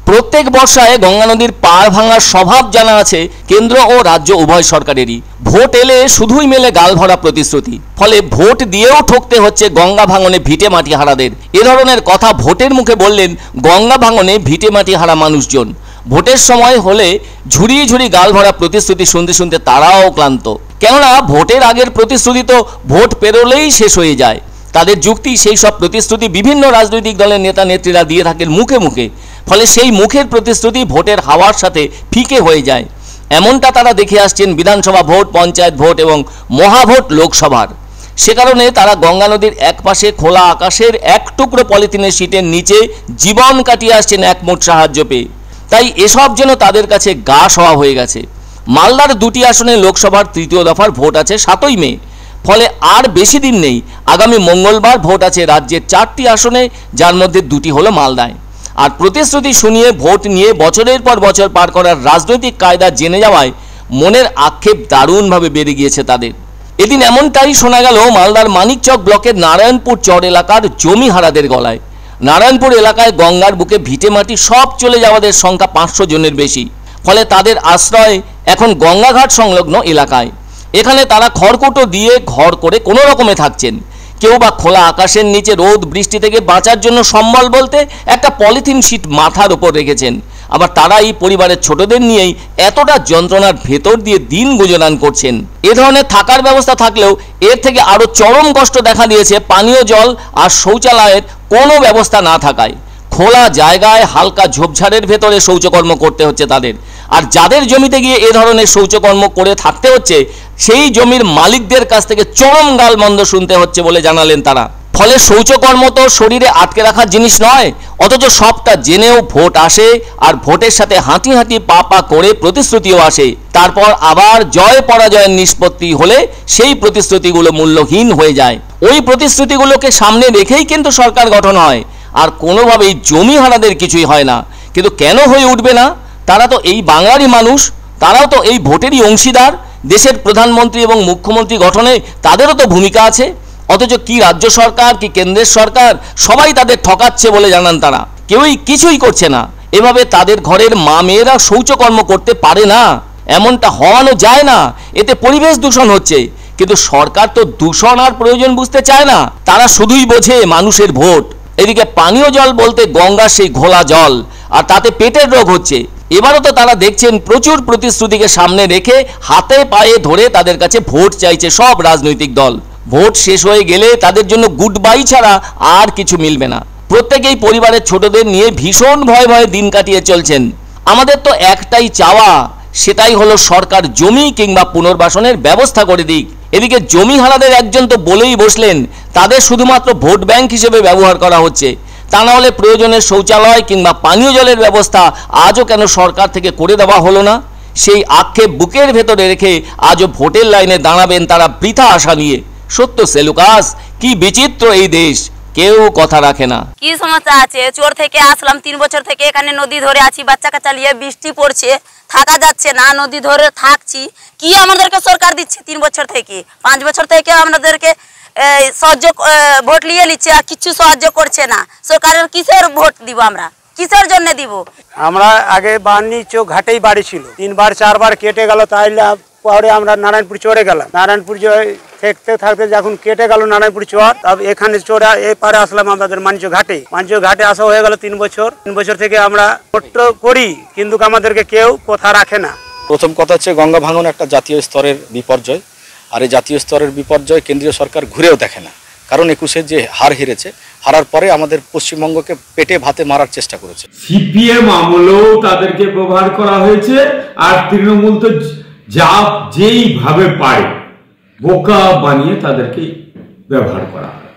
প্রত্যেক বর্ষায় গঙ্গা নদীর পাড় ভাঙার স্বভাব জানা আছে কেন্দ্র ও রাজ্য উভয় সরকারেরই। ভোট এলে শুধুই মেলে গালভরা প্রতিশ্রুতি, ফলে ভোট দিয়েও ঠকতে হচ্ছে গঙ্গা ভাঙনে ভিটে মাটি হারাদের। এ ধরনের কথা ভোটের মুখে বললেন গঙ্গা ভাঙনে ভিটে মাটি হারা মানুষজন। ভোটের সময় হলে ঝুড়ি ঝুড়ি গালভরা প্রতিশ্রুতি শুনতে শুনতে তারাও ক্লান্ত। কেননা ভোটের আগের প্রতিশ্রুতি তো ভোট পেরোলেই শেষ হয়ে যায়। তাদের যুক্তি, সেই সব প্রতিশ্রুতি বিভিন্ন রাজনৈতিক দলের নেতা নেত্রীরা দিয়ে থাকেন মুখে মুখে, ফলে সেই মুখের প্রতিশ্রুতি ভোটের হাওয়ার সাথে ফিকে হয়ে যায়। এমনটা তারা দেখে আসছেন বিধানসভা ভোট, পঞ্চায়েত ভোট এবং মহাভোট লোকসভার। সে কারণে তারা গঙ্গা নদীর একপাশে খোলা আকাশের এক টুকরো পলিথিনের শীটের নিচে জীবন কাটিয়ে আসছেন একমুঠ সাহায্য পেয়ে। তাই এসব যেন তাদের কাছে গা সওয়া হয়ে গেছে। মালদার 2টি আসনে লোকসভার 3য় দফার ভোট আছে 7ই মে, ফলে আর বেশি দিন নেই। আগামী মঙ্গলবার ভোট আছে রাজ্যের 4টি আসনে, যার মধ্যে 2টি হলো মালদায়। আর প্রতিশ্রুতি শুনিয়ে ভোট নিয়ে বছরের পর বছর পার করার রাজনৈতিক কায়দা জেনে যাওয়ায় মনের আক্ষেপ দারুণভাবে বেড়ে গিয়েছে তাদের। এদিন এমনটাই শোনা গেল মালদার মানিকচক ব্লকের নারায়ণপুর চর এলাকার জমি হারাদের গলায়। নারায়ণপুর এলাকায় গঙ্গার বুকে ভিটে মাটি সব চলে যাওয়াদের সংখ্যা 500 জনের বেশি। ফলে তাদের আশ্রয় এখন গঙ্গাঘাট সংলগ্ন এলাকায়। এখানে তারা খড়কুটো দিয়ে ঘর করে কোনো রকমে থাকছেন। কেউ বা খোলা আকাশের নিচে রোদ বৃষ্টি থেকে বাঁচার জন্য সম্বল বলতে একটা পলিথিন শীট মাথার উপর রেখেছেন। আবার তারা এই পরিবারের ছোটদের নিয়েই এতটা যন্ত্রণার ভেতর দিয়ে দিন গুজরান করছেন। এ ধরনের থাকার ব্যবস্থা থাকলেও এর থেকে আরও চরম কষ্ট দেখা দিয়েছে পানীয় জল আর শৌচালয়ের কোনো ব্যবস্থা না থাকায়। খোলা জায়গায় হালকা ঝোপঝাড়ের ভেতরে শৌচকর্ম করতে হচ্ছে তাদের। আর যাদের জমিতে গিয়ে এ ধরনের শৌচকর্ম করে থাকতে হচ্ছে, সেই জমির মালিকদের কাছ থেকে চরম গালমন্দ শুনতে হচ্ছে বলে জানালেন তারা। ফলে শৌচকর্ম তো শরীরে আটকে রাখার জিনিস নয়, অথচ সবটা জেনেও ভোট আসে, আর ভোটের সাথে হাঁটি হাঁটি পা পা করে প্রতিশ্রুতিও আসে। তারপর আবার জয় পরাজয়ের নিষ্পত্তি হলে সেই প্রতিশ্রুতিগুলো মূল্যহীন হয়ে যায়। ওই প্রতিশ্রুতিগুলোকে সামনে রেখেই কিন্তু সরকার গঠন হয়, আর কোনোভাবেই জমি হারাদের কিছুই হয় না। কিন্তু কেন হয়ে উঠবে না? তারা তো এই বাংলারই মানুষ, তারাও তো এই ভোটেরই অংশীদার। দেশের প্রধানমন্ত্রী এবং মুখ্যমন্ত্রী গঠনে তাদেরও তো ভূমিকা আছে। অথচ কি রাজ্য সরকার কি কেন্দ্রের সরকার, সবাই তাদের ঠকাচ্ছে বলে জানান তারা। কেউই কিছুই করছে না। এভাবে তাদের ঘরের মা মেয়েরা শৌচকর্ম করতে পারে না, এমনটা হওয়ানো যায় না। এতে পরিবেশ দূষণ হচ্ছে। কিন্তু সরকার তো দূষণ আর প্রয়োজন বুঝতে চায় না, তারা শুধুই বোঝে মানুষের ভোট। এদিকে পানীয় জল বলতে গঙ্গার সেই ঘোলা জল, আর তাতে পেটের রোগ হচ্ছে। এবারও তো তারা দেখছেন প্রচুর প্রতিশ্রুতিকে সামনে রেখে হাতে পায়ে ধরে তাদের কাছে ভোট চাইছে সব রাজনৈতিক দল। ভোট শেষ হয়ে গেলে তাদের জন্য গুড বাই ছাড়া আর কিছু মিলবে না। প্রত্যেকেই পরিবারের ছোটদের নিয়ে ভীষণ ভয়ে ভয়ে দিন কাটিয়ে চলছেন। আমাদের তো একটাই চাওয়া, সেটাই হলো সরকার জমি কিংবা পুনর্বাসনের ব্যবস্থা করে দিক। এদিকে জমি হারাদের একজন তো বলেই বসলেন তাদের শুধুমাত্র ভোট ব্যাংক হিসেবে ব্যবহার করা হচ্ছে। তা না হলে প্রয়োজনের শৌচালয় কিংবা পানীয় জলের ব্যবস্থা আজও কেন সরকার থেকে করে দেওয়া হলো না? সেই আক্ষেপ বুকের ভেতরে রেখে আজও ভোটের লাইনে দাঁড়াবেন তারা বৃথা আশা নিয়ে। সত্য সেলুকাস, কি বিচিত্র এই দেশ, কেউ কথা রাখে না। কি সমস্যা আছে? চোর থেকে আসলাম, 3 বছর থেকে এখানে নদী ধরে আছি, বাচ্চা কাচ্চা নিয়ে, বৃষ্টি পড়ছে, থাকা যাচ্ছে না, নদী ধরে থাকছি। কি আমাদেরকে সরকার দিচ্ছে 3 বছর থেকে? 5 বছর থেকে আমাদেরকে সাহায্য ভোট নিয়ে নিচ্ছে, আর কিছু সাহায্য করছে না। সরকারের কিসের ভোট দিব আমরা? কিসের জন্য দিব? আমরা আগে বান্নি চোখ ঘাটেই বাড়ি ছিল, 3 বার 4 বার কেটে গেল। তাইলে পরে আমরা নারায়ণপুর চরে গেলাম। নারায়ণপুর থাকতে থাকতে যখন কেটে গেল নারায়ণপুর চর, তবে এখানে চরে এপারে আসলাম আমাদের মানিকচক ঘাটে। মানিকচক ঘাটে আসা হয়ে গেল 3 বছর। 3 বছর থেকে আমরা ভোট করি, কিন্তু আমাদেরকে কেউ কথা রাখে না। প্রথম কথা হচ্ছে গঙ্গা ভাঙন একটা জাতীয় স্তরের বিপর্যয়, আর এই জাতীয় স্তরের বিপর্যয় কেন্দ্রীয় সরকার ঘুরেও দেখে না। কারণ 21-এ যে হার হেরেছে, হারার পরে আমাদের পশ্চিমবঙ্গকে পেটে ভাতে মারার চেষ্টা করেছে। সিপিএম আমলেও তাদেরকে ব্যবহার করা হয়েছে, আর তৃণমূল তো যেইভাবে পারে বোকা বানিয়ে তাদেরকে ব্যবহার করা হয়।